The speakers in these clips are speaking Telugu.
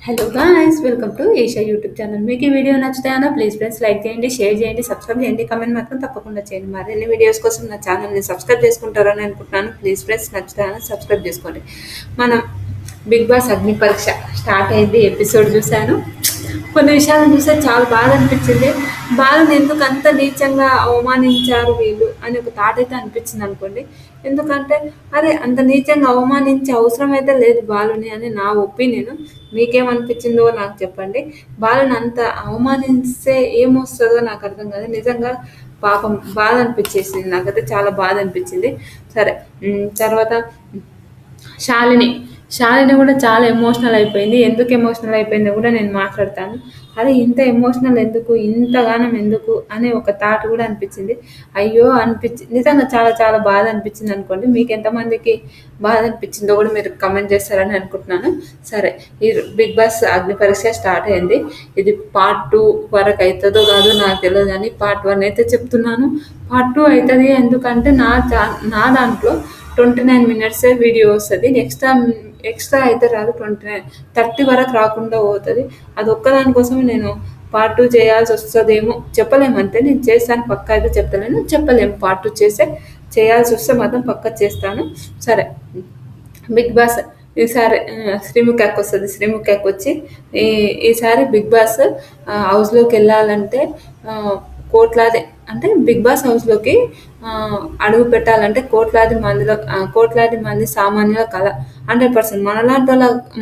Hello guys, welcome to Asia YouTube channel. మీకు ఈ వీడియో నచ్చుతాయన్నా ప్లీజ్ ఫ్రెండ్స్ లైక్ చేయండి, షేర్ చేయండి, సబ్స్క్రైబ్ చేయండి, కమెంట్ మాత్రం తప్పకుండా చేయండి. మరిన్ని వీడియోస్ కోసం నా ఛానల్ని సబ్స్క్రైబ్ చేసుకుంటారని అనుకుంటున్నాను. ప్లీజ్ ఫ్రెండ్స్ నచ్చుతాయన్నా సబ్స్క్రైబ్ చేసుకోండి. మనం బిగ్ బాస్ అగ్ని పరీక్ష స్టార్ట్ అయింది, ఎపిసోడ్ చూశాను. కొన్ని విషయాలను చూస్తే చాలా బాధ అనిపించింది. బాలను ఎందుకు అంత నీచంగా అవమానించారు వీళ్ళు అని ఒక థాట్ అయితే అనిపించింది అనుకోండి. ఎందుకంటే అరే అంత నీచంగా అవమానించే అవసరం అయితే లేదు బాలుని అని నా ఒపీనియన్. మీకేమనిపించిందో నాకు చెప్పండి. బాలను అంత అవమానిస్తే ఏమొస్తుందో నాకు అర్థం కాదు. నిజంగా పాపం బాధ అనిపించేసింది, నాకైతే చాలా బాధ అనిపించింది. సరే, తర్వాత శాలిని శాలిని కూడా చాలా ఎమోషనల్ అయిపోయింది. ఎందుకు ఎమోషనల్ అయిపోయిందో కూడా నేను మాట్లాడతాను. అరే ఇంత ఎమోషనల్ ఎందుకు, ఇంతగానం ఎందుకు అనే ఒక థాట్ కూడా అనిపించింది. అయ్యో నిజంగా చాలా చాలా బాధ అనిపించింది అనుకోండి. మీకు ఎంతమందికి బాధ అనిపించిందో కూడా మీరు కమెంట్ చేస్తారని అనుకుంటున్నాను. సరే, ఈ బిగ్ బాస్ అగ్ని పరీక్ష స్టార్ట్ అయింది. ఇది పార్ట్ 2 వరకు అవుతుందో కాదో నాకు తెలియదు, కానీ పార్ట్ 1 అయితే చెప్తున్నాను. పార్ట్ 2 అవుతుంది. ఎందుకంటే నా దాంట్లో 29 మినిట్సే వీడియో వస్తుంది. ఎక్స్ట్రా అయితే రాదు. 30 వరకు రాకుండా పోతుంది. అది ఒక్కదానికోసం నేను పార్ట్ 2 చేయాల్సి వస్తుందేమో, చెప్పలేమంటే నేను చేస్తాను పక్క అయితే చెప్తలేను, చెప్పలేము. పార్ట్ 2 చేయాల్సి వస్తే మాత్రం పక్క చేస్తాను. సరే, బిగ్ బాస్ ఈసారి శ్రీముఖకి వస్తుంది. శ్రీముఖకి వచ్చి ఈసారి బిగ్ బాస్ హౌస్లోకి వెళ్ళాలంటే కోట్లాది, అంటే బిగ్ బాస్ హౌస్లోకి అడుగు పెట్టాలంటే కోట్లాది మంది సామాన్యుల కళ. 100%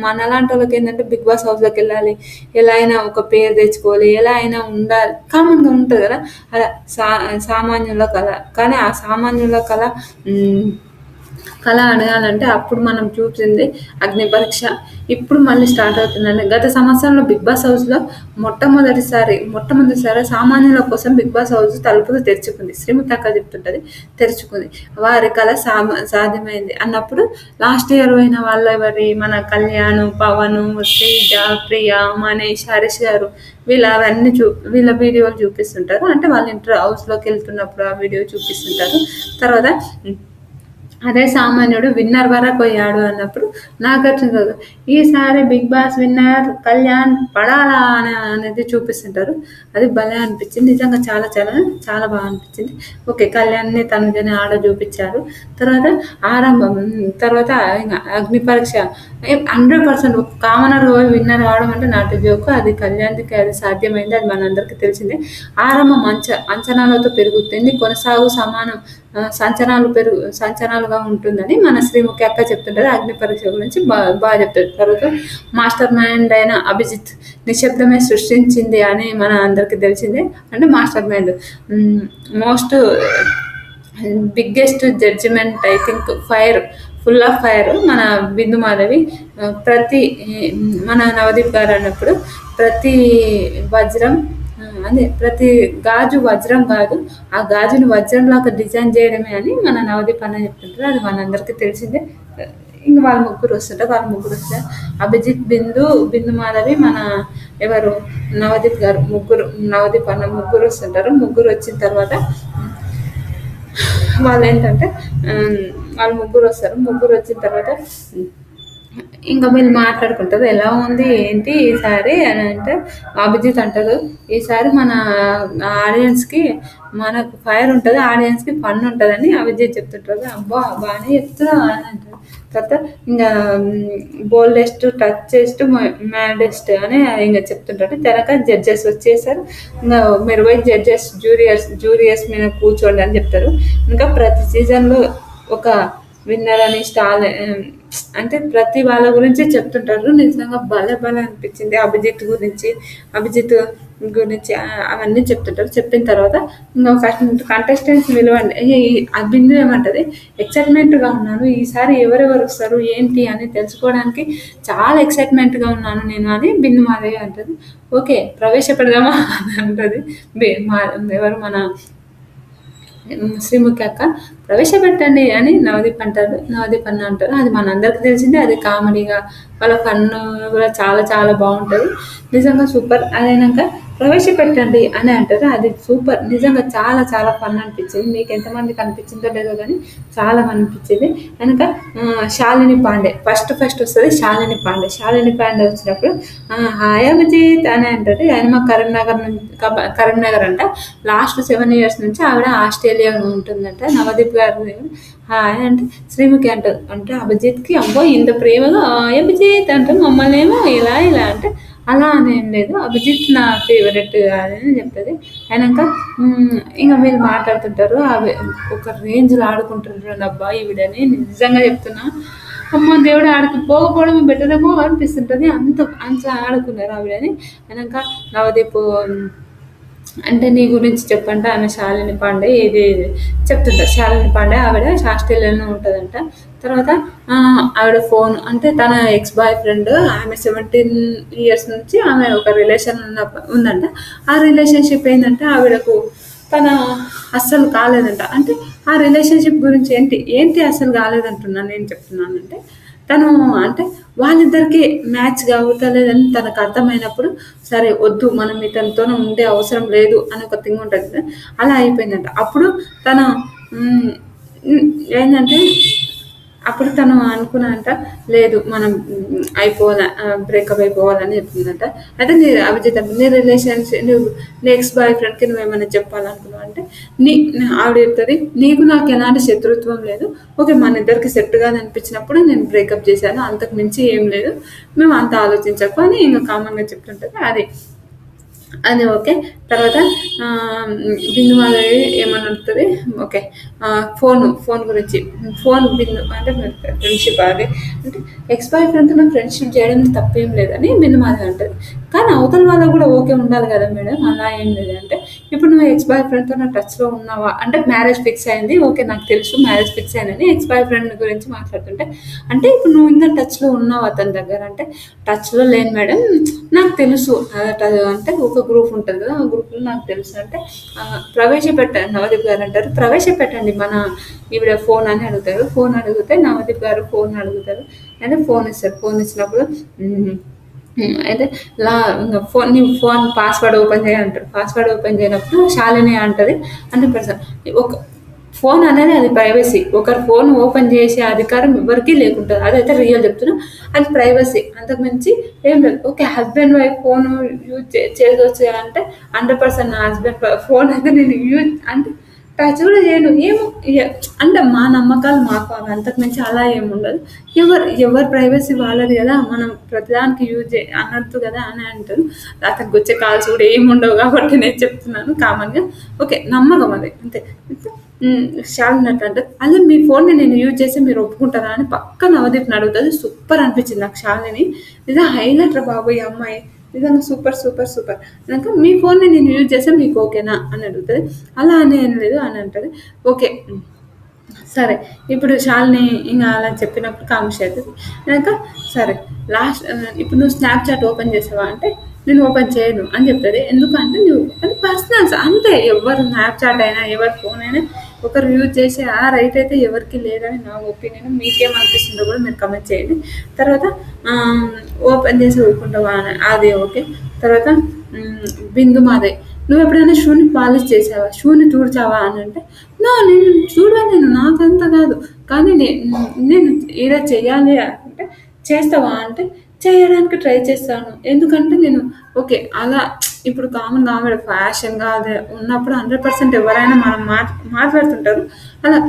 మనలాంటి వాళ్ళకి ఏంటంటే బిగ్ బాస్ హౌస్లోకి వెళ్ళాలి, ఎలా అయినా ఒక పేరు తెచ్చుకోవాలి, ఎలా అయినా ఉండాలి, కామన్గా ఉంటుంది కదా. అలా సామాన్యుల కళ. కానీ ఆ సామాన్యుల కళ అడగాలంటే అప్పుడు మనం చూసింది అగ్ని పరీక్ష. ఇప్పుడు మళ్ళీ స్టార్ట్ అవుతుందండి. గత సంవత్సరంలో బిగ్ బాస్ హౌస్లో మొట్టమొదటిసారి సామాన్యుల కోసం బిగ్ బాస్ హౌస్ తలుపులు తెరుచుకుంది. శ్రీమతి అక్క చెప్తుంటది, తెరుచుకుంది. వారి కళ సాధ్యమైంది అన్నప్పుడు లాస్ట్ ఇయర్ పోయిన వాళ్ళు ఎవరి, మన కళ్యాణ్, పవన్, శ్రీజ, ప్రియ, మనీష్, హరీష్ గారు, వీళ్ళ వీడియోలు చూపిస్తుంటారు. అంటే వాళ్ళ ఇంటర్ హౌస్లోకి వెళ్తున్నప్పుడు ఆ వీడియో చూపిస్తుంటారు. తర్వాత అదే సామాన్యుడు విన్నర్ వరకు పోయాడు అన్నప్పుడు నాగార్జున ఈసారి బిగ్ బాస్ విన్నర్ కళ్యాణ్ పడాలా అనేది చూపిస్తుంటారు. అది భలే అనిపించింది. నిజంగా చాలా చాలా చాలా బాగా అనిపించింది. ఓకే, కళ్యాణ్ని తనుజని ఆడ చూపించారు. తర్వాత ఆరంభం, తర్వాత అగ్ని పరీక్ష 100% కామనర్ పోయి విన్నర్ అవడం అంటే నాటు జోకు. అది కళ్యాణ్కి అది సాధ్యమైంది, అది మనందరికీ తెలిసిందే. ఆరంభం అంచనాలతో పెరుగుతుంది, కొనసాగు సమానం సంచనాలుగా ఉంటుందని మన శ్రీముఖి అక్క చెప్తుంటారు. అగ్ని పరీక్ష గురించి బాగా చెప్తారు. తర్వాత మాస్టర్ మైండ్ అయిన అభిజిత్ నిశ్శబ్దమే సృష్టించింది అని మన అందరికీ తెలిసిందే. అంటే mastermind most biggest judgement, I think full of fire మన బిందు మాధవి. మన నవదీప్ గారు అన్నప్పుడు ప్రతి గాజు వజ్రం కాదు, ఆ గాజుని వజ్రంలాగా డిజైన్ చేయడమే అని మన నవదీప్ అన్న చెప్తుంటారు. అది మనందరికీ తెలిసిందే. ఇంక వాళ్ళ ముగ్గురు వస్తారు. అభిజిత్, బిందు మాధవి, మన ఎవరు నవదీప్ గారు, నవదీప్ అన్న ముగ్గురు వస్తుంటారు. ముగ్గురు వచ్చిన తర్వాత వాళ్ళు ఏంటంటే వాళ్ళు ముగ్గురు వస్తారు. ముగ్గురు వచ్చిన తర్వాత ఇంకా వీళ్ళు మాట్లాడుకుంటారు, ఎలా ఉంది ఏంటి ఈసారి అని. అంటే అభిజిత్ అంటారు, ఈసారి మన ఆడియన్స్కి మనకు ఫైర్ ఉంటుంది, ఆడియన్స్కి ఫన్ ఉంటుందని అభిజిత్ చెప్తుంటారు. అబ్బా బాగానే చెప్తున్నా అని అంటారు. తర్వాత ఇంకా బోల్డెస్ట్, టచెస్ట్, మ్యాడెస్ట్ అని ఇంకా చెప్తుంటారు. తెరక జడ్జెస్ వచ్చేసారు. ఇంకా మీరు పోయి జూరియర్స్ మీద కూర్చోండి అని చెప్తారు. ఇంకా ప్రతి సీజన్లో ఒక విన్నర్ అని అంటే ప్రతి వాళ్ళ గురించి చెప్తుంటారు. నిజంగా భలే అనిపించింది. అభిజిత్ గురించి అవన్నీ చెప్తుంటారు. చెప్పిన తర్వాత ఇంకా కంటెస్టెంట్స్ విలువండి. ఆ బిందు ఏమంటది, ఎక్సైట్మెంట్గా ఉన్నాను, ఈసారి ఎవరెవరు వస్తారు ఏంటి అని తెలుసుకోవడానికి చాలా ఎక్సైట్మెంట్గా ఉన్నాను నేను అని బిందు మాధవి అంటది. ఓకే, ప్రవేశపెడదామా అని అంటది ఎవరు, మన శ్రీముఖి అక్క. ప్రవేశపెట్టండి అని నవదీప్ అన్న అంటారు. అది మనందరికీ తెలిసిందే. అది కామెడీగా వాళ్ళ ఫన్ కూడా చాలా చాలా బాగుంటుంది. నిజంగా సూపర్. అదైనాక ప్రవేశపెట్టండి అని అంటారు. అది సూపర్, నిజంగా చాలా చాలా ఫన్ అనిపించింది. మీకు ఎంతమందికి అనిపించిందో లేదో కానీ చాలా అనిపించింది. కనుక శాలిని పాండే ఫస్ట్ వస్తుంది. శాలిని పాండే వచ్చినప్పుడు హాయ్ అభిజిత్ అని అంటారు. ఆయన మా కరీంనగర్ అంట. లాస్ట్ 7 years నుంచి ఆవిడ ఆస్ట్రేలియాలో ఉంటుందంట. నవదీప్ గారు హాయ్ అంటే శ్రీముఖి అంటారు. అంటే అభిజిత్కి అబ్బో ఇంత ప్రేమగా అభిజిత్ అంటే మమ్మల్ని ఏమో ఇలా అంటే అలా అని ఏం లేదు, అభిజిత్ నా ఫేవరెట్ అని చెప్తుంది. అయినాక ఇంకా వీళ్ళు మాట్లాడుతుంటారు. అవి ఒక రేంజ్లో ఆడుకుంటుంటారు. అబ్బా ఈవిడని నిజంగా చెప్తున్నా, అమ్మ దేవుడు ఆడికి పోకపోవడం బెటరేమో అనిపిస్తుంటుంది. అంత ఆడుకున్నారు ఆవిడని. అయినాక నవదీప్ అంటే నీ గురించి చెప్పంటే ఆమె శాలిని పాండే ఇది చెప్తుంటారు. శాలిని పాండే ఆవిడ ఆస్ట్రేలియాలో ఉంటుందంట. తర్వాత ఆవిడ ఫోన్ అంటే తన ఎక్స్ బాయ్ ఫ్రెండ్, ఆమె 17 years నుంచి ఆమె ఒక రిలేషన్ ఉందంట. ఆ రిలేషన్షిప్ ఏంటంటే ఆవిడకు తన అస్సలు కాలేదంట. అంటే ఆ రిలేషన్షిప్ గురించి ఏంటి అస్సలు కాలేదంటున్నాను నేను చెప్తున్నానంటే, తను అంటే వాళ్ళిద్దరికి మ్యాచ్ అవుతలేదని తనకు అర్థమైనప్పుడు సరే వద్దు మనం ఇతనితో ఉండే అవసరం లేదు అని ఒక థింగ్ ఉంటుంది కదా, అలా అయిపోయిందంట. అప్పుడు తను ఏంటంటే అప్పుడు తను అనుకున్నంట లేదు మనం బ్రేకప్ అయిపోవాలని చెప్పిందంట. అయితే నీ అభిజిత్ నీ రిలేషన్షిప్ నువ్వు నెక్స్ట్ బాయ్ ఫ్రెండ్కి నువ్వేమైనా చెప్పాలనుకున్నావు అంటే ఆవిడ చెప్తుంది నీకు నాకు ఎలాంటి శత్రుత్వం లేదు, ఓకే మన ఇద్దరికి సెట్ కాదు అనిపించినప్పుడు నేను బ్రేకప్ చేశాను, అంతకు మించి ఏం లేదు, మేము అంత ఆలోచించకు అని ఇంకా కామన్గా చెప్తుంటుంది. అది ఓకే. తర్వాత బిందుమాధవి ఏమని అడుగుతుంది, ఓకే ఫోన్ గురించి బిందు అంటే ఫ్రెండ్షిప్ అది అంటే ఎక్స్ బాయ్ ఫ్రెండ్తో నాకు ఫ్రెండ్షిప్ చేయడం తప్పేం లేదని బిందుమాధవి అంటుంది. కానీ అవతల వాళ్ళకు కూడా ఓకే ఉండాలి కదా మేడం, అలా ఏం లేదు అంటే ఇప్పుడు నువ్వు ఎక్స్ బాయ్ ఫ్రెండ్తో నా టచ్లో ఉన్నావా అంటే మ్యారేజ్ ఫిక్స్ అయింది, ఓకే నాకు తెలుసు మ్యారేజ్ ఫిక్స్ అయిందని ఎక్స్ బాయ్ ఫ్రెండ్ గురించి మాట్లాడుతుంటే అంటే ఇప్పుడు నువ్వు ఇంకా టచ్లో ఉన్నావు అతని దగ్గర అంటే టచ్లో లేను మేడం నాకు తెలుసు అంటే ఒక గ్రూప్ ఉంటుంది కదా, ఆ గ్రూప్లో నాకు తెలుసు అంటే ప్రవేశపెట్టండి నవదీప్ గారు అంటారు. ప్రవేశపెట్టండి మన ఈవిడ ఫోన్ అని అడుగుతారు. ఫోన్ అడిగితే నవదీప్ గారు ఫోన్ అడుగుతారు అంటే ఫోన్ ఇస్తారు. ఫోన్ ఇచ్చినప్పుడు అయితే నీ ఫోన్ పాస్వర్డ్ ఓపెన్ చేయాలంటారు. పాస్వర్డ్ ఓపెన్ చేయనప్పుడు శాలిని అంటది అంటే ఒక ఫోన్ అనేది అది ప్రైవసీ, ఒకరి ఫోన్ ఓపెన్ చేసే అధికారం ఎవరికీ లేకుంటుంది. అదైతే రియల్ చెప్తున్నా, అది ప్రైవసీ, అంతకుమించి ఏం లేదు. Okay husband wife phone use చేయవచ్చు అంటే 100% నా హస్బెండ్ ఫోన్ అయితే నేను యూజ్ అంటే టచ్ కూడా చేయను ఏమో అంటే మా నమ్మకాలు మాకు అవి, అంతకుమించి అలా ఏముండదు. ఎవరి ప్రైవసీ వాళ్ళది కదా, మనం ప్రతిదానికి యూజ్ అనొద్దు కదా అని అంటారు. అతనికి వచ్చే కాల్స్ కూడా ఏముండవు కాబట్టి నేను చెప్తున్నాను కామన్గా. ఓకే నమ్మకం అది అంతే. శాలినట్టు అంటే అదే మీ ఫోన్ని నేను యూజ్ చేసి మీరు ఒప్పుకుంటారా అని పక్క నవదీప్ని అడుగుతుంది. సూపర్ అనిపించింది నాకు శాలిని, నిజంగా హైలైట్ రా బాబు ఈ అమ్మాయి, నిజంగా సూపర్ సూపర్ సూపర్. కనుక మీ ఫోన్ని నేను యూజ్ చేస్తే మీకు ఓకేనా అని అడుగుతుంది. అలా అని ఏం లేదు అని అంటుంది. ఓకే సరే ఇప్పుడు శాలిని ఇంకా అలా చెప్పినప్పుడు కామెంట్స్ అవుతుంది. కనుక సరే లాస్ట్ ఇప్పుడు నువ్వు స్నాప్చాట్ ఓపెన్ చేసావా అంటే నేను ఓపెన్ చేయను అని చెప్తుంది. ఎందుకంటే నువ్వు అది పర్సనల్స్ అంతే, ఎవరు స్నాప్చాట్ అయినా ఎవరి ఫోన్ అయినా ఒకరు యూజ్ చేసే ఆ రైట్ అయితే ఎవరికి లేదని నా ఒపీనియన్. మీకేమనిపిస్తుందో కూడా మీరు కమెంట్ చేయండి. తర్వాత ఓపెన్ చేసి ఊరుకుంటావా అని అది ఓకే. తర్వాత బిందు మాదే నువ్వు ఎప్పుడైనా షూని పాలిష్ చేసావా, షూని తుడిచావా అని అంటే నేను చూడలేను, నాకంత కాదు, కానీ నేను ఏదో చెయ్యాలి అంటే చేస్తావా అంటే చేయడానికి ట్రై చేస్తాను. ఎందుకంటే నేను ఓకే అలా ఇప్పుడు కామన్గా ఆమె ఫ్యాషన్గా అదే ఉన్నప్పుడు 100% ఎవరైనా మనం మాట్లాడుతుంటారు. అలా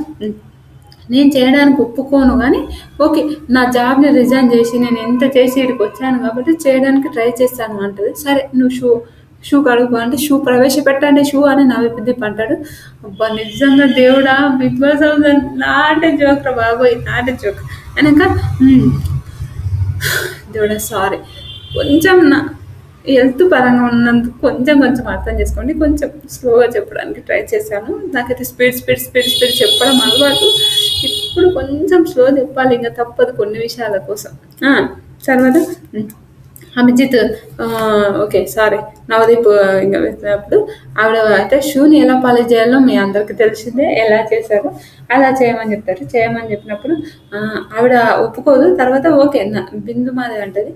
నేను చేయడానికి ఒప్పుకోను, కానీ ఓకే నా జాబ్ని రిజైన్ చేసి నేను ఎంత చేసి ఇక్కడికి వచ్చాను కాబట్టి చేయడానికి ట్రై చేస్తాను అంటది. సరే నువ్వు షూ కడుగు అంటే షూ ప్రవేశపెట్టండి షూ అని నవ్విద్ది అంటాడు. అబ్బా నిజంగా దేవుడా బిగ్ బాస్ హౌస్ నాటే జోక్ రా బాబోయ్, నాటే జోక్ అనక దేవుడా సారీ కొంచెం నా హెల్త్ పరంగా ఉన్నందుకు కొంచెం అర్థం చేసుకోండి. కొంచెం స్లోగా చెప్పడానికి ట్రై చేశాను. నాకైతే స్పీడ్ చెప్పడం అలవాటు, ఇప్పుడు కొంచెం స్లో చెప్పాలి, ఇంకా తప్పదు కొన్ని విషయాల కోసం. తర్వాత అభిజిత్ ఓకే సారీ నవదీప్ ఇంకా వేసినప్పుడు ఆవిడ అయితే షూని ఎలా పాలిష్ చేయాలో మీ అందరికీ తెలిసిందే, ఎలా చేశారో అలా చేయమని చెప్తారు. చేయమని చెప్పినప్పుడు ఆవిడ ఒప్పుకోదు. తర్వాత ఓకే బిందు మాది అంటది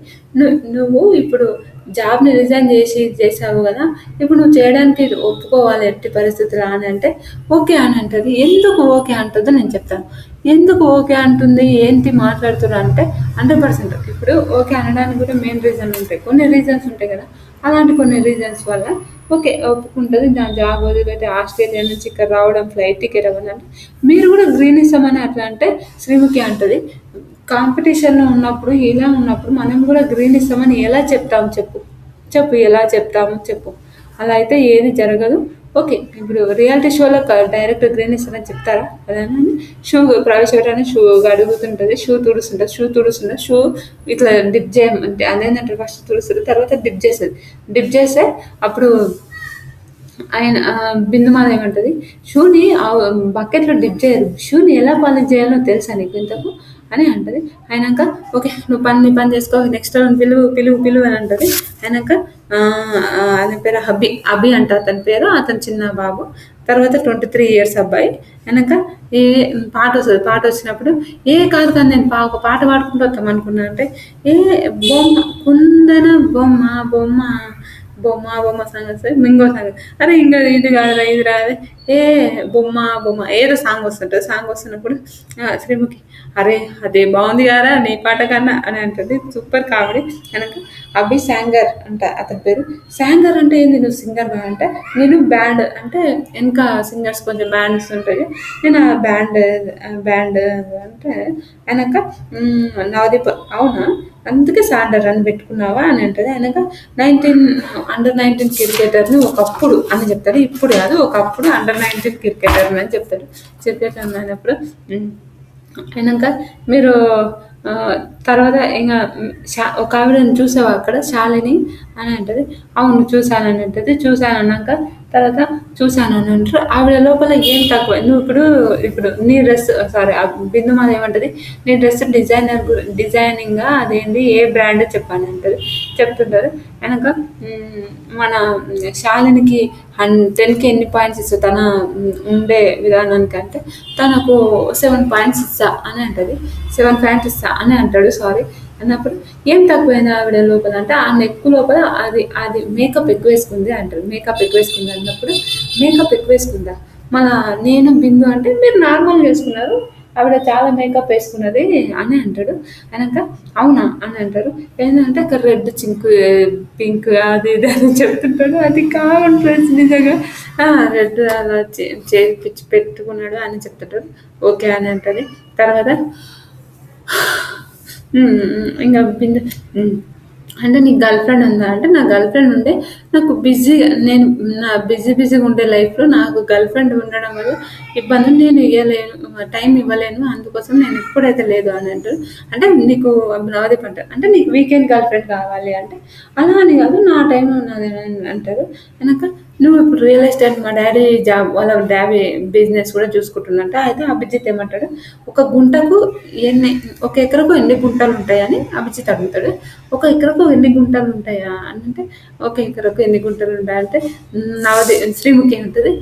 నువ్వు ఇప్పుడు జాబ్ని రిజైన్ చేసావు కదా, ఇప్పుడు నువ్వు చేయడానికి ఇది ఒప్పుకోవాలి ఎట్టి పరిస్థితులు అని అంటే ఓకే అని అంటది. ఎందుకు ఓకే అంటుందో నేను చెప్తాను. ఎందుకు ఓకే అంటుంది, ఏంటి మాట్లాడుతున్నా అంటే 100% ఇప్పుడు ఓకే అనడానికి కూడా మెయిన్ రీజన్ ఉంటాయి, కొన్ని రీజన్స్ ఉంటాయి కదా. అలాంటి కొన్ని రీజన్స్ వల్ల ఓకే ఒప్పుకుంటుంది. నా జాబ్ వదిలిపెట్టి ఆస్ట్రేలియా నుంచి ఇక్కడ రావడం, ఫ్లైట్ టికెట్ అవ్వని అంటే మీరు కూడా గ్రీన్ ఇస్తామని అట్లా అంటే శ్రీముఖి అంటది, కాంపిటీషన్లో ఉన్నప్పుడు ఇలా ఉన్నప్పుడు మనం కూడా గ్రీన్ ఇస్తామని ఎలా చెప్తాము చెప్పు, చెప్పు ఎలా చెప్తాము చెప్పు. అలా అయితే ఏది జరగదు. ఓకే ఇప్పుడు రియాలిటీ షోలో డైరెక్ట్ గ్రీన్ ఇస్తారని చెప్తారా అదే. షూ ప్రవేశపెట్టని షూ అడుగుతుంటుంది, షూ తుడుస్తుంటుంది, షూ ఇట్లా డిప్ చేయమంటే అదేంటంటే ఫస్ట్ తుడుస్తుంది, తర్వాత డిప్ చేస్తుంది. డిప్ చేస్తే అప్పుడు ఆయన బిందుమాల ఏమంటది, షూని బకెట్లో డిప్ చేయరు, షూని ఎలా పాలిష్ చేయాలో తెలుసా నీకు ఇంతకు అని అంటది. అయినాక ఓకే నువ్వు నీ పని చేసుకో, నెక్స్ట్ పిలువు అని అంటది. అయినాక అతని పేరు అభి అంట, అతని పేరు, అతని చిన్న బాబు. తర్వాత 23 years అబ్బాయి. అయినాక ఏ పాట వచ్చినప్పుడు కాదు నేను ఒక పాట పాడుకుంటూ వస్తాం అనుకున్నా అంటే బొమ్మ కుందన బొమ్మ బొమ్మ బొమ్మ సాంగ్ వస్తుంది, మింగో సాంగ్, అరే ఇంకా ఇది కాదురా ఇది రాదే బొమ్మ ఏదో సాంగ్ వస్తుంటుంది. సాంగ్ వస్తున్నప్పుడు శ్రీముఖి అరే అదే బాగుంది కదా నీ పాట కన్నా అని అంటుంది. Super comedy. వెనక అభి శాంగర్ అంట అతని పేరు. శాంగర్ అంటే ఏంది, నువ్వు సింగర్ అంటే నేను బ్యాండ్ అంటే వెనక సింగర్స్ కొంచెం బ్యాండ్స్ ఉంటాయి, నేను ఆ బ్యాండ్ అంటే వెనక నవదీప్ అవునా అందుకే శాండర్ అని పెట్టుకున్నావా అని అంటది. ఆయనక అండర్ 19 క్రికెటర్ని ఒకప్పుడు అని చెప్తాడు, ఇప్పుడు కాదు ఒకప్పుడు అండర్ 19 క్రికెటర్ని అని చెప్తాడు. క్రికెటర్ అయినప్పుడు అయినాక మీరు తర్వాత ఇంకా ఒక ఆవిడని చూసావా అక్కడ శాలిని అని అంటది. అవును చూశానని అంటది. చూశానన్నాక తర్వాత చూశానని అంటారు. ఆవిడ లోపల ఏం తక్కువ, నువ్వు ఇప్పుడు నీ డ్రెస్ బిందుమాల ఏమంటది, నీ డ్రెస్ డిజైనింగ్గా అదేంటి ఏ బ్రాండ్ చెప్పాను అంటది. చెప్తుంటారు. వెనక మన శాలినికి 10కి ఎన్ని పాయింట్స్ ఇస్తా తన ఉండే విధానానికి అంటే తనకు 7 పాయింట్స్ ఇస్తా అని అంటది. 7 పాయింట్స్ ఇస్తా అని అంటాడు. సారీ అన్నప్పుడు ఏం తక్కువైంది ఆవిడ లోపల అంటే ఆ నెక్ లోపల అది మేకప్ ఎక్కువ వేసుకుంది అంటారు. మేకప్ ఎక్కువ వేసుకుంది అన్నప్పుడు మేకప్ ఎక్కువ వేసుకుందా, మన నేను బిందు అంటే మీరు నార్మల్ వేసుకున్నారు, ఆవిడ చాలా మేకప్ వేసుకున్నది అని అంటాడు. అయినాక అవునా అని అంటారు. ఏంటంటే అక్కడ రెడ్ పింక్ అది ఇది అని చెప్తుంటాడు. అది కామన్ ఫ్రెండ్స్ నిజంగా రెడ్ అలా చేపించి పెట్టుకున్నాడు అని చెప్తుంటాడు. ఓకే అని అంటది. తర్వాత ఇంకా అంటే నీకు గర్ల్ ఫ్రెండ్ ఉందా అంటే నా గర్ల్ ఫ్రెండ్ ఉండే నాకు నేను నా బిజీగా ఉండే లైఫ్లో నాకు గర్ల్ ఫ్రెండ్ ఉండడం వల్ల ఇబ్బందులు నేను టైం ఇవ్వలేను, అందుకోసం నేను ఇప్పుడైతే లేదు అని అంటారు. అంటే నీకు నవదీప్ అంటారు అంటే నీకు వీకెండ్ గర్ల్ ఫ్రెండ్ కావాలి అంటే అలా అని కాదు నా టైం ఉన్నది అని అంటారు. వెనక నువ్వు ఇప్పుడు రియల్ ఎస్టేట్ మా డాడీ జాబ్ వాళ్ళ డాడీ బిజినెస్ కూడా చూసుకుంటుందంట. అయితే అభిజిత్ ఏమంటాడు, ఒక ఎకరకు ఎన్ని గుంటలు ఉంటాయని అభిజిత్ అడుగుతాడు. ఒక ఎకరకు ఎన్ని గుంటలు ఉంటాయా అని అంటే ఒక ఎకరకు ఎన్ని గుంటలు ఉంటాయంటే శ్రీముఖి ఉంటుంది,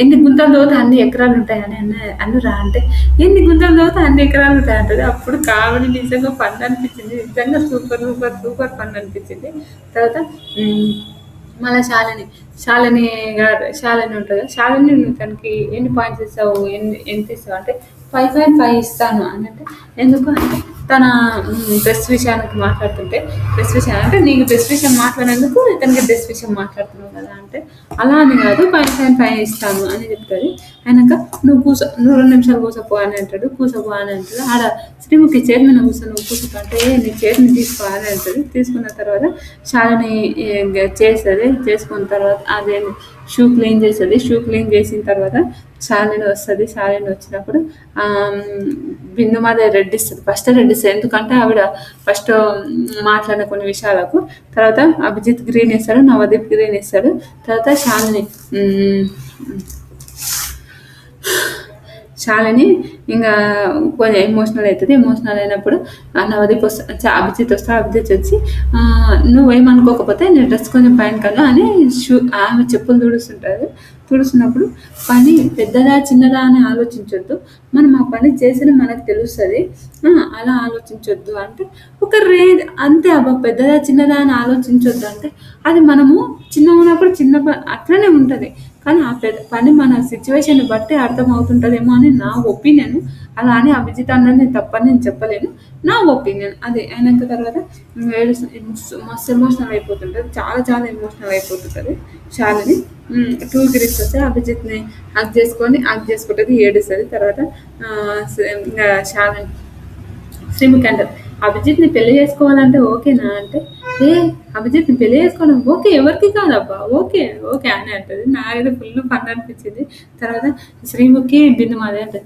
ఎన్ని గుంతలు చదివితే అన్ని ఎకరాలు ఉంటాయని అనురా అంటే ఎన్ని గుంతలు చదివితే అన్ని ఎకరాలు ఉంటాయంటది. అప్పుడు కామెడీ నిజంగా ఫన్ అనిపించింది, నిజంగా సూపర్ సూపర్ సూపర్ ఫన్ అనిపించింది. తర్వాత మళ్ళీ శాలిని ఉంటుంది. శాలిని నువ్వు తనకి ఎన్ని పాయింట్స్ ఇస్తావు, ఎంత ఇస్తావు అంటే 5.5 ఇస్తాను అని అంటే ఎందుకు అంటే తన డ్రెస్ విషయానికి మాట్లాడుతుంటే అంటే నీకు డ్రెస్ విషయం మాట్లాడేందుకు ఇతనికి డ్రెస్ విషయం మాట్లాడుతున్నావు కదా అంటే అలా అని కాదు 5.5 ఇస్తాను అని చెప్తుంది. అయినాక నువ్వు 2 నిమిషాలు కూసపో అని అంటాడు. కూసపో అని అంటాడు. ఆడ శ్రీముఖి చైర్ మీద కూర్చొని నువ్వు కూసపో అంటే నీ చైర్ని తీసుకో అని అంటుంది. తీసుకున్న తర్వాత శాలిని చేస్తుంది. చేసుకున్న తర్వాత అదే షూ క్లీన్ చేస్తుంది. షూ క్లీన్ చేసిన తర్వాత శాలిని వస్తుంది. శాలిని వచ్చినప్పుడు బిందుమాద రెడ్ ఇస్తుంది. ఫస్ట్ రెడ్ ఇస్తుంది ఎందుకంటే ఆవిడ ఫస్ట్ మాట్లాడిన కొన్ని విషయాలకు. తర్వాత అభిజిత్ గ్రీన్ ఇస్తాడు, నవదీప్ గ్రీన్ ఇస్తాడు. తర్వాత శాలిని ఇంకా కొంచెం ఎమోషనల్ అవుతుంది. ఎమోషనల్ అయినప్పుడు నవదీప్ వస్తా, అభిజిత్ వస్తా, అభిజిత్ వచ్చి నువ్వేమనుకోకపోతే నేను డ్రెస్ కొంచెం పైన కదా అని ఆమె చెప్పులు తుడుస్తుంటారు. తుడుస్తున్నప్పుడు పని పెద్దదా చిన్నదా అని ఆలోచించొద్దు, మనం ఆ పని చేసిన మనకు తెలుస్తుంది, అలా ఆలోచించొద్దు అంటే ఒక అంతే అబ్బా, పెద్దదా చిన్నదా అని ఆలోచించొద్దు అంటే అది మనము చిన్న ఉన్నప్పుడు అట్లనే ఉంటుంది. కానీ ఆ పెద్ద పని మన సిచ్యువేషన్ బట్టి అర్థం అవుతుంటుందేమో అని నా ఒపీనియన్. అలా అని అభిజిత్ అన్నది నేను తప్పని నేను చెప్పలేను, నా ఒపీనియన్ అది. అయినాక తర్వాత మస్తు ఎమోషనల్ అయిపోతుంటుంది, చాలా చాలా ఎమోషనల్ అయిపోతుంటుంది శాలిని. 2 గిరీస్ వస్తే అభిజిత్ని హగ్ చేసుకుంటుంది, ఏడుస్తుంది. తర్వాత ఇంకా శాలిని శ్రీముఖి అంటారు, అభిజిత్ని పెళ్లి చేసుకోవాలంటే ఓకేనా అంటే, అభిజిత్ని పెళ్లి చేసుకోవడం ఓకే, ఎవరికి కాదబ్బా, ఓకే ఓకే అని అంటది. నాకైతే ఫుల్ ఫన్ అనిపించింది. తర్వాత శ్రీముఖి బిందుమాధవి అంటది,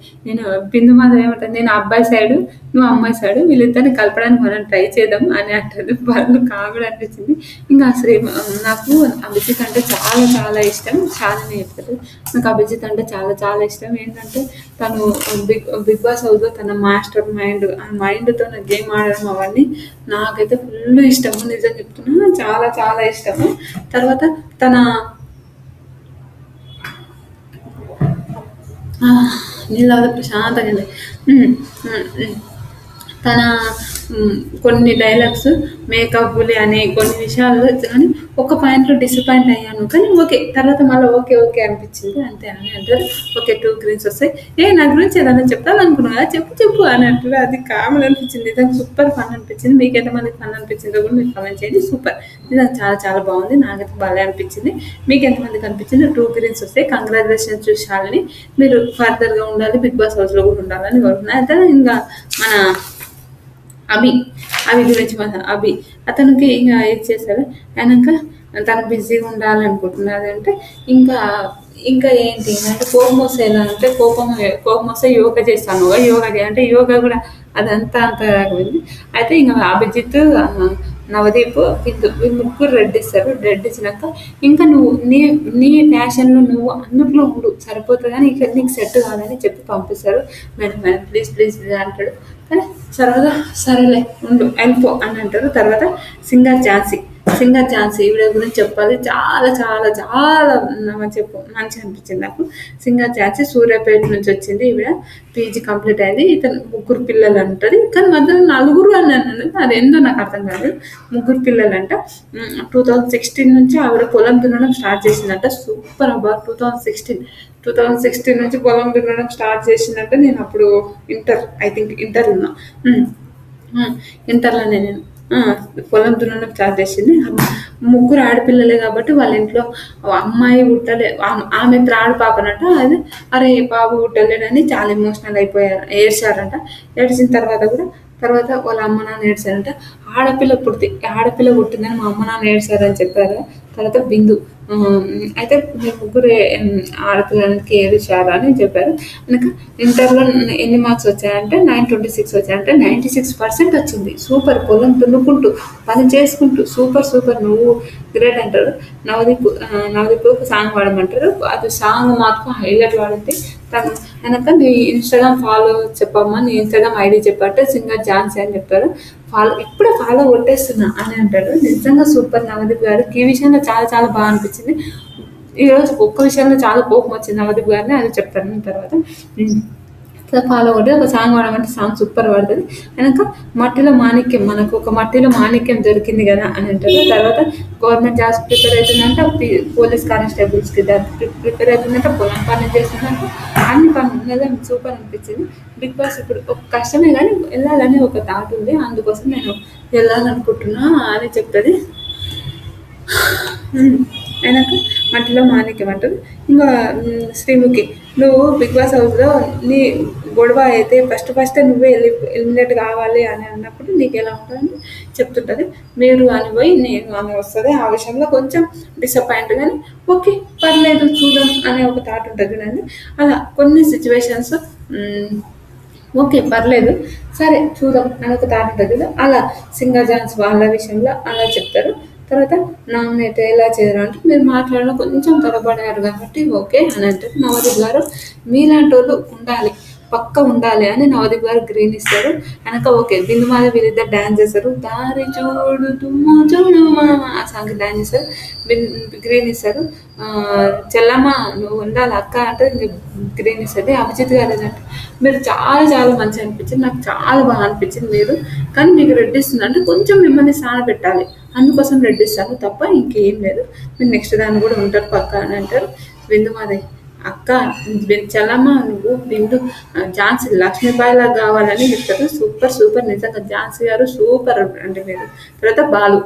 బిందుమాధవి ఏమంటది, నేను అబ్బాయి సైడు నువ్వు అమ్మాయి సైడు, వీళ్ళిద్దరిని కలపడానికి మనం ట్రై చేద్దాం అని అంటది. వాళ్ళు కామెడీ అనిపించింది. ఇంకా నాకు అభిజిత్ అంటే చాలా చాలా ఇష్టం. చాలానే చెప్తారు, నాకు అభిజిత్ అంటే చాలా చాలా ఇష్టం. ఏంటంటే తను బిగ్ బాస్ హౌస్లో తన మాస్టర్ మైండ్, ఆ మైండ్తో గేమ్ ఆడడం అవన్నీ నాకైతే ఫుల్ ఇష్టము, నిజం చెప్తున్నా, చాలా చాలా ఇష్టము. తర్వాత తన నీళ్ళ ప్రశాంతంగా తన కొన్ని డైలాగ్స్ మేకప్లు అని కొన్ని విషయాల్లో కానీ ఒక పాయింట్లో డిసప్పాయింట్ అయ్యాను, కానీ ఓకే తర్వాత మళ్ళీ ఓకే ఓకే అనిపించింది, అంతే అని అంటారు. ఓకే 2 గ్రీన్స్ వస్తాయి. నా గురించి ఏదైనా చెప్తాలనుకున్నా చెప్పు చెప్పు అని అంటారు. అది కామెడీ అనిపించింది, నిజంగా సూపర్ ఫన్ అనిపించింది. మీకు ఎంతమందికి ఫన్ అనిపించిందో కూడా మీరు కామెంట్ చేయండి. సూపర్, నిజంగా చాలా చాలా బాగుంది, నాకైతే బాగా అనిపించింది. మీకు ఎంతమందికి అనిపించింది? 2 గ్రీన్స్ వస్తాయి. కంగ్రాచులేషన్స్ చూసాలని, మీరు ఫర్దర్గా ఉండాలి, బిగ్ బాస్ హౌస్లో కూడా ఉండాలని కోరుకున్నాను. అయితే ఇంకా మన అభి గురించి అభి అతనికి ఇంకా ఇది చేశారు. అయినాక తను బిజీగా ఉండాలనుకుంటున్నారు అంటే ఇంకా ఏంటి అంటే కోపం వస్తే ఎలా అంటే కోపం వస్తే యోగా చేస్తాను, యోగా అంటే యోగా కూడా అదంతా అంత రాకపోయింది. అయితే ఇంకా అభిజిత్, నవదీప్, వీళ్ళు ముగ్గురు రెడ్ ఇస్తారు. రెడ్ ఇచ్చినాక ఇంకా నువ్వు నీ ఫ్యాషన్లో నువ్వు అందులో ఉండు సరిపోతుంది, కానీ ఇక్కడ నీకు సెట్ కాదని చెప్పి పంపిస్తారు. మేడం ప్లీజ్ ప్లీజ్ అంటాడు, కానీ సరేలే ఉండు వెళ్ళిపో అని అంటారు. తర్వాత సింగర్ ఝాన్సీ ఈవిడ గురించి చెప్పాలి, చాలా చాలా చాలా మంచిగా అనిపించింది నాకు. సింగర్ ఝాన్సీ సూర్యాపేట నుంచి వచ్చింది. ఈవిడ పీజీ కంప్లీట్ అయింది. ఇతను 3 పిల్లలు అంటుంది, కానీ మధ్యలో 4 అని అన్నది, అది ఏందో నాకు అర్థం కాదు. 3 పిల్లలు అంట. 2016 నుంచి ఆవిడ పొలం దున్నడం స్టార్ట్ చేసిందంట. సూపర్ అబ్బా, 2016 నుంచి పొలం దున్నడం స్టార్ట్ చేసిందంటే నేను అప్పుడు ఇంటర్ ఉన్నా, ఇంటర్లోనే నేను పొలం దున్నడం స్టార్ట్ చేసింది. 3 ఆడపిల్లలే కాబట్టి వాళ్ళ ఇంట్లో అమ్మాయి పుట్టలే, ఆమె త్రాడు పాపనట. అది అరే బాబు పుట్టలేడని చాలా ఎమోషనల్ అయిపోయారు, ఏడ్చారంట. ఏడ్చిన తర్వాత వాళ్ళ అమ్మ నాన్న ఏడ్చారంట. ఆడపిల్ల పుట్టిందని మా అమ్మ నాన్న ఏడ్చారని చెప్పారు. తర్వాత బిందు అయితే మీ 3 ఆడపిల్లలకి ఏడ్చారు అని చెప్పారు. ఇంకా ఇంటర్లో ఎన్ని మార్క్స్ వచ్చాయంటే 926 వచ్చాయంటే 96% వచ్చింది. సూపర్, పొలం దున్నుకుంటూ పని చేసుకుంటూ సూపర్ నువ్వు గ్రేట్ అంటారు. నవదీప్ సాంగ్ పాడమంటారు, అది సాంగ్ మాత్రం హైలైట్ పాడింది. తను వెనక నీ ఇన్స్టాగ్రామ్ ఫాలో చెప్పమ్మా, నీ ఇన్స్టాగ్రామ్ ఐడి చెప్పంటే సింగర్ ఝాన్సీ అని చెప్తారు. ఇప్పుడే ఫాలో కొట్టేస్తున్నా అని అంటాడు. నిజంగా సూపర్ నవదీప్ గారు. ఈ విషయంలో చాలా చాలా బాగా అనిపించింది. ఈరోజు ఒక్క విషయంలో చాలా కోపం వచ్చింది నవదీప్ గారిని, అది చెప్తాను తర్వాత. ఫాలో కొట్టి ఒక సాంగ్ పాడమంటే సాంగ్ సూపర్ పడుతుంది. వెనక మనకు ఒక మట్టిలో మాణిక్యం దొరికింది కదా అని అంటారు. తర్వాత గవర్నమెంట్ జాబ్స్ ప్రిపేర్ అవుతుందంటే పోలీస్ కానిస్టేబుల్స్కి ప్రిపేర్ అవుతుందంటే పొలం పని చేస్తుందంటే అన్ని పనులు ఉన్నదే సూపర్ అనిపించింది. బిగ్ బాస్ ఇప్పుడు ఒక కష్టమే కానీ వెళ్ళాలని ఒక థాట్ ఉంది, అందుకోసం నేను వెళ్ళాలనుకుంటున్నా అని చెప్తుంది. అయినాక మట్టిలో మాణిక్యం అంటారు. ఇంకా శ్రీముఖి, నువ్వు బిగ్ బాస్ హౌస్లో నీ గొడవ అయితే ఫస్ట్ నువ్వే ఎలిమినేట్ కావాలి అని అన్నప్పుడు నీకు ఎలా ఉంటుందని చెప్తుంటుంది. మీరు అని పోయి నేను అని వస్తుంది. ఆ విషయంలో కొంచెం డిసప్పాయింట్, కానీ ఓకే పర్లేదు చూద్దాం అనే ఒక థాట్ ఉంటుంది చూడండి. అలా కొన్ని సిచ్యువేషన్స్ ఓకే పర్లేదు సరే చూద్దాం అని ఒక థాట్ ఉంటుంది కదా, అలా సింగర్ ఝాన్సీ వాళ్ళ విషయంలో అలా చెప్తారు. తర్వాత నామినేట్ ఎలా చేయరు అంటే మీరు మాట్లాడిన కొంచెం తడబడారు కాబట్టి ఓకే అని అంటారు. నవదీప్ గారు మీలాంటి వాళ్ళు ఉండాలి, పక్క ఉండాలి అని నవదీప్ గారు గ్రీన్ ఇస్తారు. వెనక ఓకే బిందుమాల వీళ్ళిద్దరు డ్యాన్స్ చేస్తారు. దారి చూడు తుమ్ము చూడు మామ ఆ సాంగ్ డ్యాన్స్ చేస్తారు, గ్రీన్ ఇస్తారు. చెల్లమ్మ నువ్వు ఉండాలి అక్క అంటే గ్రీన్ ఇస్తుంది. అభిజిత్ గారు ఏంటంటే మీరు చాలా చాలా మంచిగా అనిపించింది, నాకు చాలా బాగా అనిపించింది మీరు, కానీ మీకు రెడ్ ఇస్తుంది అంటే కొంచెం మిమ్మల్ని స్నాన పెట్టాలి అందుకోసం రెడ్ ఇస్తాను తప్ప ఇంకేం లేదు, మీరు నెక్స్ట్ దాన్ని కూడా ఉంటారు పక్క అని అంటారు. బిందుమాది అక్క చల్లమ్మ నువ్వు బిందు ఝాన్సీ లక్ష్మీబాయిలా కావాలని చెప్తారు. సూపర్ సూపర్ నిజంగా ఝాన్సీ గారు సూపర్ అంటే మీరు. తర్వాత బాలు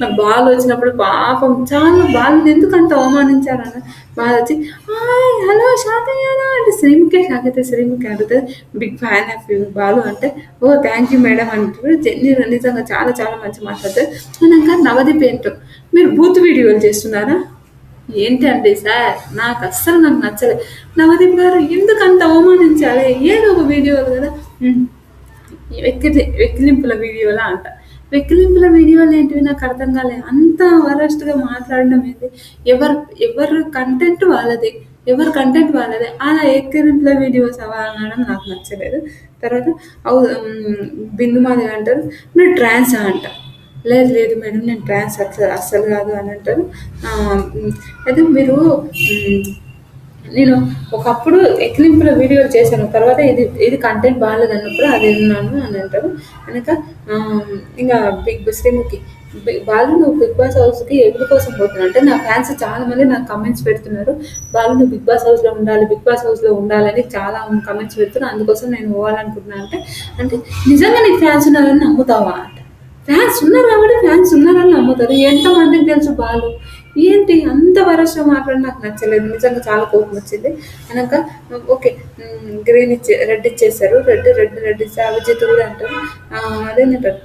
నాకు బాల్ వచ్చినప్పుడు పాపం చాలా బాలు ఎందుకు అంత అవమానించారన్న బాగా వచ్చి హాయ్ హలో షాక్ అయ్యారా అంటే శ్రీముఖే షాక్ అయితే శ్రీముఖి అడుగుతుంది big fan of you Balu అంటే ఓ థ్యాంక్ యూ మేడం అంటారు. నిజంగా చాలా చాలా మంచి మాట్లాడతారు. అన్నాక నవదీప్ ఏంటో మీరు బూత్ వీడియోలు చేస్తున్నారా ఏంటి అంటే సార్ నాకు అస్సలు నాకు నచ్చలేదు. నవదీప్ గారు ఎందుకు అంత అవమానించాలి, ఏదో ఒక వీడియోలు కదా వెక్కిలింపుల వీడియోలా అంట. వెక్కిలింపుల వీడియోలు ఏంటివి నాకు అర్థం కాలేదు. అంత వరస్ట్గా మాట్లాడడం ఏంటి, ఎవరు కంటెంట్ వాళ్ళది, అలా ఎక్కిలింపుల వీడియోస్ అవ్వాలనడం నాకు నచ్చలేదు. తర్వాత బిందుమాది అంటారు మీరు ట్రాన్స్ అంట, లేదు లేదు మేడం నేను ట్రాన్స్ అస్సలు కాదు అని అంటారు. అయితే మీరు నేను ఒకప్పుడు ఎక్కిలింపుల వీడియోలు చేశాను, తర్వాత ఇది కంటెంట్ బాగాలేదు అన్నప్పుడు అది విన్నాను అని అంటారు. కనుక ఇంకా శ్రీముఖి బాలు నువ్వు బిగ్ బాస్ హౌస్కి ఎవరి కోసం పోతున్నావు అంటే నా ఫ్యాన్స్ చాలా మంది నాకు కమెంట్స్ పెడుతున్నారు, బాలు నువ్వు బిగ్ బాస్ హౌస్లో ఉండాలి, బిగ్ బాస్ హౌస్లో ఉండాలని చాలా కమెంట్స్ పెడుతున్నారు, అందుకోసం నేను పోవాలనుకుంటున్నాను అంటే నిజంగా నీకు ఫ్యాన్స్ ఉన్నారని నమ్ముతావా అంటే ఫ్యాన్స్ ఉన్నారు కాబట్టి ఫ్యాన్స్ ఉన్నారని నమ్ముతారు. ఎంతమందికి తెలుసు బాలు ఏంటి అంత వరసగా మాట్లాడి నాకు నచ్చలేదు, నిజంగా చాలా కోపం వచ్చింది. కనుక ఓకే గ్రీన్ రెడ్ ఇచ్చేసారు, రెడ్ ఇస్తే అభిజిత్ కూడా అంటారు అదేంటారు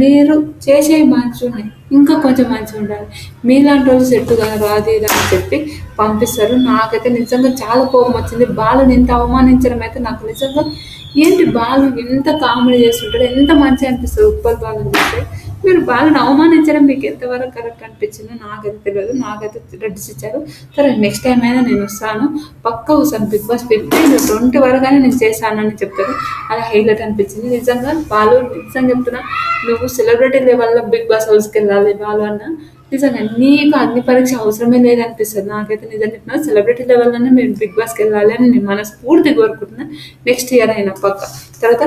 మీరు చేసే మంచి ఇంకా కొంచెం మంచిగా ఉండాలి, మీలాంటి వాళ్ళు సెట్ కాదు అది ఇది అని చెప్పి పంపిస్తారు. నాకైతే నిజంగా చాలా కోపం వచ్చింది. బాలుని ఇంత అవమానించడం అయితే నాకు నిజంగా ఏంటి బాలు ఎంత కామెడీ చేస్తుంటాడు, ఎంత మంచిగా అనిపిస్తుంది ఉప్పల్ బాలు చూస్తే. మీరు బాలుని అవమానించడం మీకు ఎంతవరకు కరెక్ట్ అనిపించిందో నాకైతే తెలియదు, నాకైతే రెడ్స్ ఇచ్చారు. సరే నెక్స్ట్ టైం అయినా నేను వస్తాను, పక్కా వస్తాను బిగ్ బాస్ 15-20 వరకునే నేను చేశానని చెప్తారు. అలా హైలైట్ అనిపించింది నిజంగా. బాలు నిజంగా చెప్తున్నా నువ్వు సెలబ్రిటీ లెవెల్లో బిగ్ బాస్ హౌస్కి వెళ్ళాలి బాలు అన్న, నిజంగా నీకు అగ్ని పరీక్ష అవసరమే లేదనిపిస్తుంది నాకైతే. నిజంగా చెప్తున్నా సెలబ్రిటీ లెవెల్లోనే మేము బిగ్ బాస్కి వెళ్ళాలి అని నేను మనస్ఫూర్తిగా కోరుకుంటున్నాను నెక్స్ట్ ఇయర్ అయినా పక్క. తర్వాత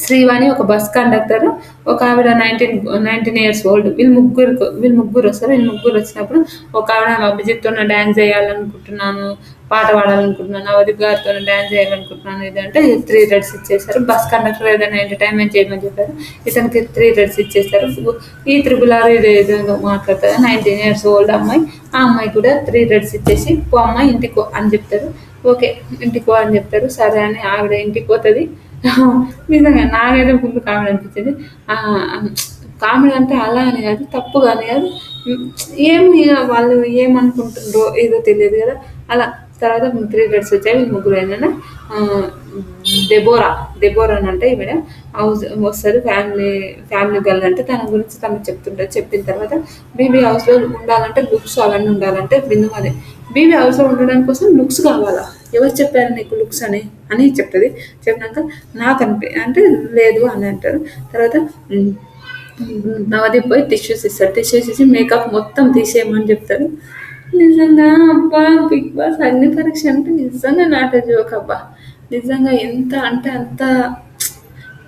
శ్రీవాణి ఒక బస్ కండక్టర్, ఒక ఆవిడ 19 years old, వీళ్ళు ముగ్గురు వస్తారు. వీళ్ళు ముగ్గురు వచ్చినప్పుడు ఒక ఆవిడ అభిజిత్తో డ్యాన్స్ చేయాలనుకుంటున్నాను, పాట పాడాలనుకుంటున్నాను, నవదీప్ గారితో డ్యాన్స్ చేయాలనుకుంటున్నాను ఇది అంటే 3 రెడ్స్ ఇచ్చేస్తారు. బస్ కండక్టర్ ఏదైనా ఎంటర్టైన్మెంట్ చేయమని చెప్పారు, ఇతనికి 3 రెడ్స్ ఇచ్చేస్తారు. ఈ త్రిబులారు ఏదో మాట్లాడుతుంది 19 years old అమ్మాయి, ఆ అమ్మాయి కూడా 3 రెడ్స్ ఇచ్చేసి పో అమ్మాయి ఇంటికో అని చెప్తారు. ఓకే ఇంటికో అని చెప్తారు. సరే అని ఆవిడ ఇంటికి పోతుంది. నిజంగా నాకైతే ఫుల్ కామెడీ అనిపించింది. కామెడీ అంటే అలా అని కాదు, తప్పు కానీ కాదు, ఏమి వాళ్ళు ఏమనుకుంటుండ్రో ఏదో తెలియదు కదా అలా. తర్వాత 3 రెడ్స్ వచ్చాయి. వీళ్ళు ముగ్గురు ఏంటంటే డెబోరా అని అంటే ఈవిడ హౌస్ వస్తారు. ఫ్యామిలీ గర్ల్ అంటే తన గురించి తనకు చెప్తుంటారు. చెప్పిన తర్వాత బీబీ హౌస్లో ఉండాలంటే లుక్స్ అవన్నీ ఉండాలంటే బిందుమాది బీబీ హౌస్లో ఉండడానికి కోసం లుక్స్ కావాలా, ఎవరు చెప్పారు నీకు లుక్స్ అని చెప్తుంది. చెప్పినాక నాకు అంటే లేదు అని అంటారు. తర్వాత నవదీప్ పోయి టిష్యూస్ ఇచ్చి మేకప్ మొత్తం తీసేయమని చెప్తారు. నిజంగా అబ్బా బిగ్ బాస్ అగ్ని పరీక్ష అంటే నిజంగా నాట జోక్ అబ్బా, నిజంగా ఎంత అంటే అంత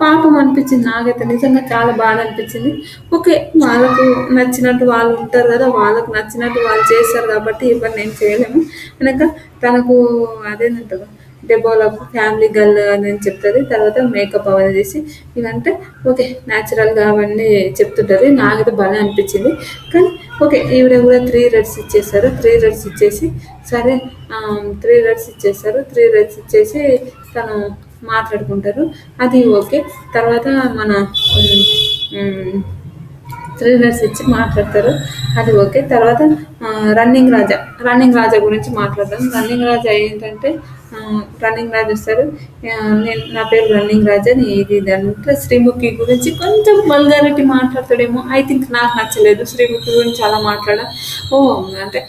పాపం అనిపించింది నాకైతే. నిజంగా చాలా బాధ అనిపించింది. ఓకే వాళ్ళకు నచ్చినట్టు వాళ్ళు ఉంటారు కదా, వాళ్ళకు నచ్చినట్టు వాళ్ళు చేస్తారు కాబట్టి ఇవన్నీ ఏం చేయలేము. కనుక తనకు అదేంటారు డెబోలకు ఫ్యామిలీ గర్ల్ అని చెప్తుంది. తర్వాత మేకప్ అవన్నీ చేసి ఇదంటే ఓకే న్యాచురల్గా అవన్నీ చెప్తుంటుంది. నాకైతే బాగా అనిపించింది. కానీ ఓకే ఈవిడ కూడా 3 రెడ్స్ ఇచ్చేస్తారు. 3 రెడ్స్ ఇచ్చేసి సరే 3 రెడ్స్ ఇచ్చేస్తారు. 3 రెడ్స్ ఇచ్చేసి తను మాట్లాడుకుంటారు, అది ఓకే. తర్వాత మన 3 రెడ్స్ ఇచ్చి మాట్లాడతారు, అది ఓకే. తర్వాత రన్నింగ్ రాజా గురించి మాట్లాడతాం. రన్నింగ్ రాజా ఏంటంటే రన్నింగ్ రాజ్ వస్తాడు. నా పేరు రన్నింగ్ రాజ్ అని ఇది అంటే శ్రీముఖి గురించి కొంచెం వల్గారిటీ మాట్లాడతాడేమో. ఐ థింక్ నాకు నచ్చలేదు శ్రీముఖి గురించి అలా ఓ అంటే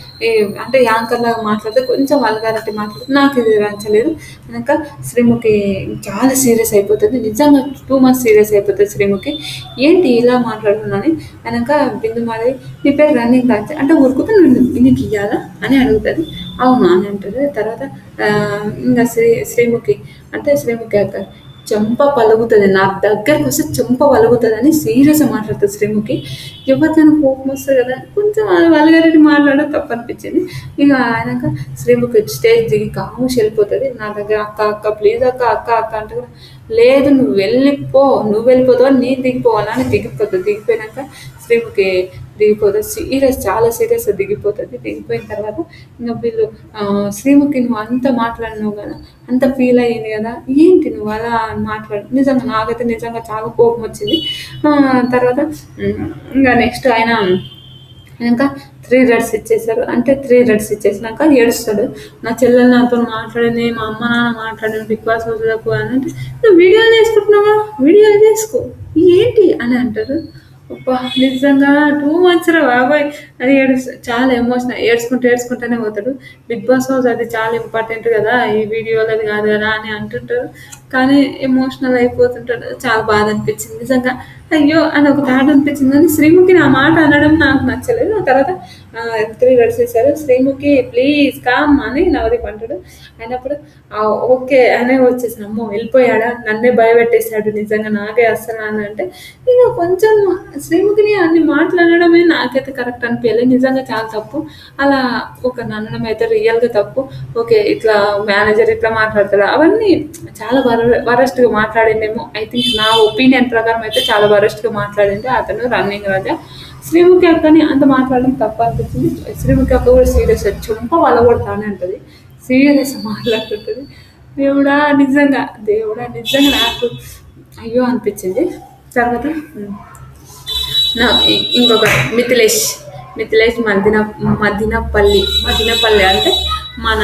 అంటే యాంకర్ లాగా మాట్లాడితే కొంచెం వల్గారిటీ మాట్లాడితే నాకు ఇది నచ్చలేదు. కనుక శ్రీముఖి చాలా సీరియస్ అయిపోతుంది, నిజంగా టూ మచ్ సీరియస్ అయిపోతుంది శ్రీముఖి. ఏంటి ఇలా మాట్లాడుతున్నాను కనుక బిందు మాధవి నీ పేరు రన్నింగ్ రాజ్ అంటే ఉరుకుతా నీకు ఇయ్యాలా అని అడుగుతుంది. అవును అని అంటుంది. తర్వాత ఇంకా శ్రీముఖి అంటే శ్రీముఖి అక్క చెంప పలుగుతుంది, నా దగ్గరకు వస్తే చెంప పలుగుతుంది అని సీరియస్గా మాట్లాడుతుంది శ్రీముఖి. ఎవరికైనా కోపం వస్తుంది కదా, కొంచెం వల్గారిటీ మాట్లాడడం తప్పు అనిపించింది. ఇక ఆయనక శ్రీముఖి స్టేజ్ దిగి కాముషి వెళ్ళిపోతుంది. నా దగ్గర అక్క అక్క ప్లీజ్ అక్క అక్క అక్క అంటే లేదు నువ్వు వెళ్ళిపోతావు నేను దిగిపోవాలా అని దిగిపోతుంది. దిగిపోయినాక శ్రీముఖి దిగిపోతుంది, సీరియస్ చాలా సీరియస్గా దిగిపోతుంది. దిగిపోయిన తర్వాత ఇంకా వీళ్ళు శ్రీముఖి నువ్వు అంత మాట్లాడినావు కదా, అంత ఫీల్ అయ్యింది కదా, ఏంటి నువ్వు అలా నిజంగా నాకైతే నిజంగా చాలా కోపం వచ్చింది. తర్వాత ఇంకా నెక్స్ట్ ఆయన ఇంకా 3 రెడ్స్ ఇచ్చేసారు. అంటే 3 రెడ్స్ ఇచ్చేసినాక ఏడుస్తాడు. నా చెల్లెలు నాతో మాట్లాడింది, మా అమ్మ నాన్న మాట్లాడింది బిగ్ బాస్ హౌస్లోకి అని అంటే నువ్వు వీడియోలు చేసుకుంటున్నావా, వీడియోలు చేసుకో ఏంటి అని అంటారు. అబ్బా నిజంగా టూ మచ్ రా బాబాయ్ అని చాలా ఎమోషనల్ ఏడ్చుకుంటూనే పోతాడు. బిగ్ బాస్ హౌస్ అది చాలా ఇంపార్టెంట్ కదా, ఈ వీడియోలు అది కాదు కదా అని అంటుంటారు. కానీ ఎమోషనల్ అయిపోతుంటాడు. చాలా బాధ అనిపించింది నిజంగా, అయ్యో అని ఒక థాట్ అనిపించింది. కానీ శ్రీముఖిని ఆ మాట అనడం నాకు నచ్చలేదు. ఆ తర్వాత 3 గడిచేసారు. శ్రీముఖి ప్లీజ్ కామ్ అని నవదీప్ అంటాడు. అయినప్పుడు ఓకే అనే వచ్చేసాను. అమ్మో వెళ్ళిపోయాడా, నన్నే భయపెట్టేశాడు నిజంగా, నాకే అస్సలు అని అంటే ఇక కొంచెం శ్రీముఖిని అన్ని మాట్లాడడమే నాకైతే కరెక్ట్ అనిపించలేదు. నిజంగా చాలా తప్పు. అలా ఒక అనడం అయితే రియల్గా తప్పు. ఓకే ఇట్లా మేనేజర్ ఇట్లా మాట్లాడతాడు, అవన్నీ చాలా వరస్ట్గా మాట్లాడిందేమో. ఐ థింక్ నా ఒపీనియన్ ప్రకారం అయితే చాలా వరస్ట్గా మాట్లాడింది అతను రన్నింగ్ రాజా. శ్రీముఖి అక్కని అంత మాట్లాడడం తప్పు అనిపించింది. శ్రీముఖి అక్క కూడా సీరియస్ చుంప వలగొడతానే అంటది, సీరియస్ మాట్లాడుతుంటుంది. దేవుడా నిజంగా నాకు అయ్యో అనిపించింది. తర్వాత ఇంకొక మిథిలేష్ మదినపల్లి అంటే మన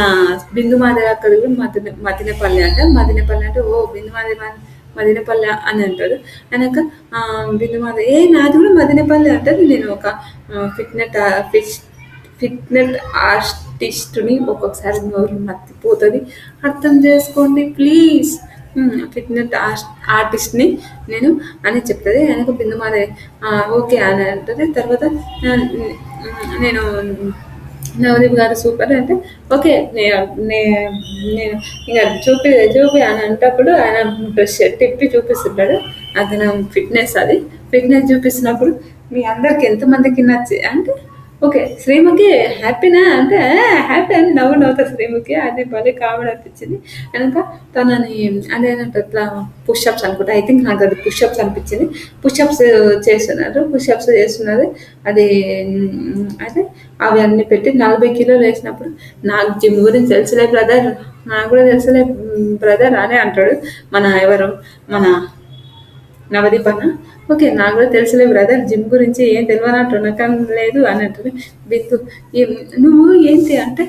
బిందు మాధవి అక్కడ మదినపల్లి అంటే ఓ బిందు మదినపల్లి అని అంటాడు. ఆయనక బిందు మాధవి నాది కూడా మదినపల్లి అంటది. నేను ఒక ఫిట్నెస్ ఆర్టిస్ట్ని, ఒక్కొక్కసారి నోరు మర్చిపోతుంది, అర్థం చేసుకోండి ప్లీజ్. ఫిట్నెస్ ఆర్టిస్ట్ని నేను అని చెప్తుంది. ఆయనకు బిందు మాధవి ఓకే అని అంటుంది. తర్వాత నేను నవదీప్ గారు సూపర్ అంటే ఓకే నేను ఇంకా చూపి అని అంటప్పుడు ఆయన డ్రెస్ తిప్పి చూపిస్తుంటాడు. అది నా ఫిట్నెస్ చూపిస్తున్నప్పుడు మీ అందరికి ఎంతమందికి నచ్చి అంటే ఓకే శ్రీముఖి హ్యాపీనా అంటే హ్యాపీ అని నవ్వుతారు శ్రీముఖి. అది భలే కామెడీ అనిపించింది. కనుక తనని అదేనంటే ఇట్లా పుషప్స్ అనుకుంటా, ఐ థింక్ నాకు అది పుషప్స్ అనిపించింది. పుషప్స్ చేస్తున్నారు. అది అయితే అవి అన్నీ పెట్టి 40 కిలోలు వేసినప్పుడు నాకు జిమ్ గురించి తెలుసులే బ్రదర్, నాకు కూడా తెలుసులే బ్రదర్ అని అంటాడు మన నవదీప్ అన్న. ఓకే నాకు కూడా తెలుసులే బ్రదర్, జిమ్ గురించి ఏం తెలియనట్టు కానీ లేదు అని అంటారు. నువ్వు ఏంటి అంటే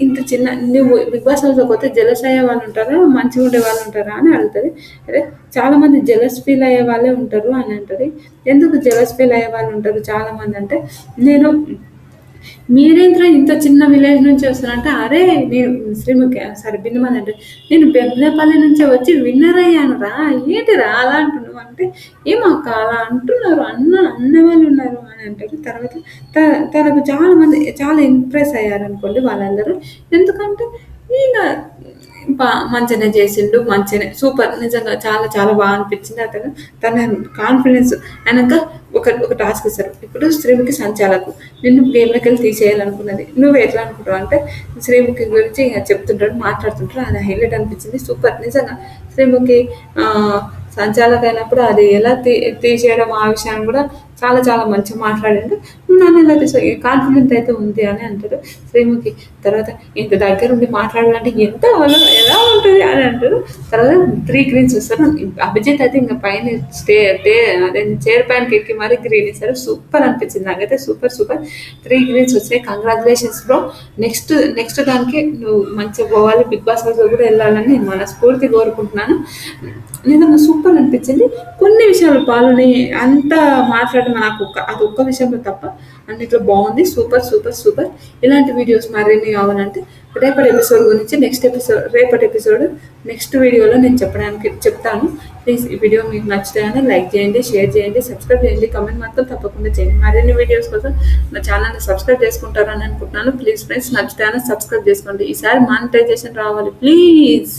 ఇంత చిన్న నువ్వు బిగ్ బాస్ హౌస్లోకి పోతే జెలస్ అయ్యే వాళ్ళు ఉంటారా, మంచిగా ఉండే వాళ్ళు ఉంటారా అని అడుగుతుంది. అదే చాలామంది జెలస్ ఫీల్ అయ్యే వాళ్ళే ఉంటారు అని అంటుంది. ఎందుకు జెలస్ ఫీల్ అయ్యే వాళ్ళు ఉంటారు చాలామంది అంటే, మీరేంద్ర ఇంత చిన్న విలేజ్ నుంచి వస్తారంటే, అరే నేను శ్రీముఖి బిందు మాధవి అంటే నేను బెబ్బేపల్లి నుంచి వచ్చి విన్నర్ అయ్యాను రా, ఏంటిరా అలా అంటున్నావు అంటే ఏమో అక్క అలా అంటున్నారు అన్నవాళ్ళు ఉన్నారు అని అంటారు. తర్వాత తనకు చాలామంది చాలా ఇంప్రెస్ అయ్యారు అనుకోండి వాళ్ళందరూ. ఎందుకంటే ఇంకా మంచిగానే చేసిండు, మంచిగానే సూపర్, నిజంగా చాలా చాలా బాగా అనిపించింది. అతను తన కాన్ఫిడెన్స్ అయినాక ఒక టాస్క్ ఇస్తారు. ఇప్పుడు శ్రీముఖి సంచాలకు నిన్ను గేమ్లోకి వెళ్ళి తీసేయాలనుకున్నది, నువ్వు ఎట్లా అనుకుంటావు అంటే శ్రీముఖి గురించి చెప్తుంటాడు, మాట్లాడుతుంటాడు. అది హైలైట్ అనిపించింది, సూపర్. నిజంగా శ్రీముఖి సంచాలక అయినప్పుడు అది ఎలా తీసేయడం ఆ విషయాన్ని కూడా చాలా చాలా మంచిగా మాట్లాడిండు. నన్ను ఇలా కాన్ఫిడెంట్ అయితే ఉంది అని అంటారు శ్రీముఖి. తర్వాత ఇంత దగ్గర ఉండి మాట్లాడాలంటే ఎంత ఎలా ఉంటుంది అని అంటారు. తర్వాత 3 గ్రీన్స్ వస్తారు. అభిజిత్ అయితే ఇంకా పైన అదే చైర్ పైనకి ఎక్కి మరీ గ్రీన్ ఇస్తారు. సూపర్ అనిపించింది నాకైతే, సూపర్ 3 గ్రీన్స్ వచ్చినాయి. Congratulations bro. నెక్స్ట్ దానికి నువ్వు మంచిగా పోవాలి, బిగ్ బాస్ హౌస్ కూడా వెళ్ళాలని నేను మనస్ఫూర్తి కోరుకుంటున్నాను. నిజంగా సూపర్ అనిపించింది. కొన్ని విషయాలు పాల్గొని అంతా మాట్లాడడం నాకు అది ఒక్క విషయంలో తప్ప అన్నిట్లో బాగుంది. సూపర్. ఇలాంటి వీడియోస్ మరిన్ని కావాలంటే రేపటి ఎపిసోడ్ గురించి రేపటి ఎపిసోడ్ నెక్స్ట్ వీడియోలో నేను చెప్తాను. ప్లీజ్ ఈ వీడియో మీకు నచ్చితే లైక్ చేయండి, షేర్ చేయండి, సబ్స్క్రైబ్ చేయండి, కామెంట్ మాత్రం తప్పకుండా చేయండి. మరిన్ని వీడియోస్ కోసం నా ఛానల్ని సబ్స్క్రైబ్ చేసుకుంటారని అనుకుంటున్నాను. ప్లీజ్ ఫ్రెండ్స్ నచ్చితే సబ్స్క్రైబ్ చేసుకోండి. ఈసారి మానిటైజేషన్ రావాలి ప్లీజ్.